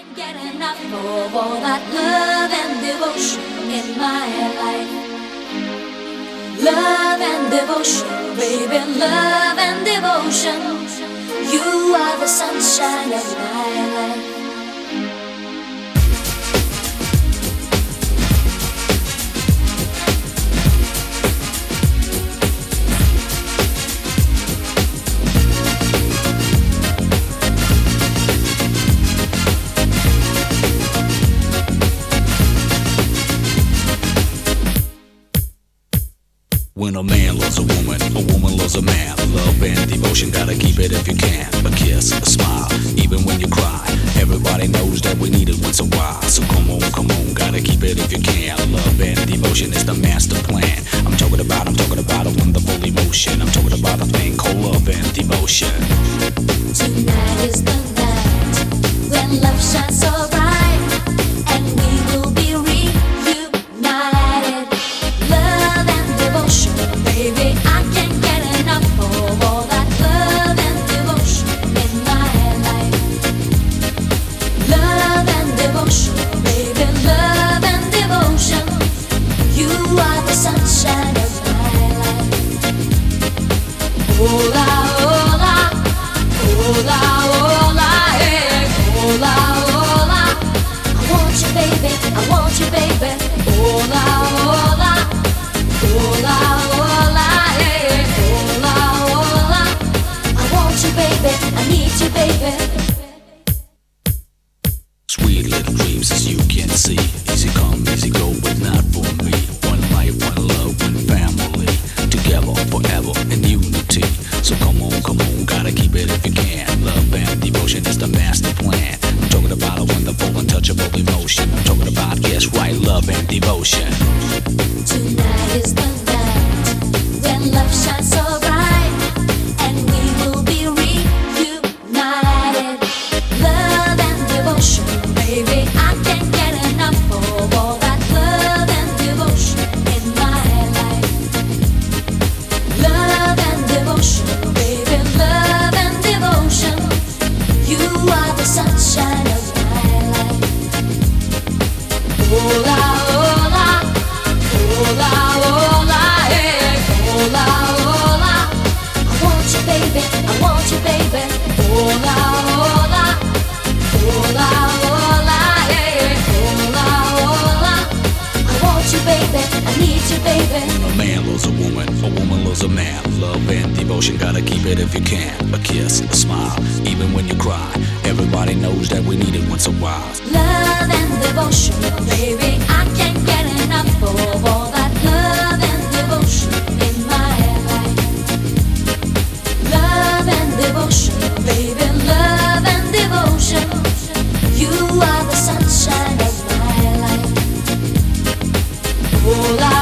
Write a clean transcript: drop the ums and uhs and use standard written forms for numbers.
can't get enough of all that love and devotion in my life. Love and devotion, baby, love and devotion. You are the sunshine of my life. When a man loves a woman loves a man. Love and devotion, gotta keep it if you can. A kiss, a smile, even when you cry. Everybody knows that we need it once in a while. So come on, gotta keep it if you can. Love and devotion is the master plan. I'm talking about a wonderful emotion. I'm talking about a thing called love and devotion. Tonight is the night when love shines so bright, and we will be reunited. Love and devotion, baby, I can't get enough of all that love and devotion in my life. Love and devotion, baby, love and devotion. You are the sunshine of my life. Hola, hola, hola, hola, hey, hola, hola. I want you, baby, I want you, baby. Hola, hola, hola, hola, hey, hola, hola. I want you, baby, I need you, baby. Sweet little dreams as you can see. Easy come, easy go, but not for me. One life, one love, one family. Together forever in unity. So come on, gotta keep it if you can. Love and devotion is the master plan. I'm talking about a wonderful, untouchable emotion. I'm talking about, yes, right, love and devotion. Tonight is the night when love shines so bright, and we will be reunited. Love and devotion, baby, I can't get enough of all that love and devotion in my life. Love and devotion, baby, love and devotion. You are the sunshine of my life. Hola, hola, hola, hola, hey, hola, hola. I want you, baby, I want you, baby. Hola, hola, hola, hola, hey, hola, hola. I want you, baby, I need you, baby. A man loves a woman loves a man. Love and devotion, gotta keep it if you can. A kiss, a smile, even when you cry. Everybody knows that we need it once in a while. Love and devotion, baby, I can't get enough of all that love and devotion in my life. Love and devotion, baby, love and devotion. You are the sunshine of my life. Hola,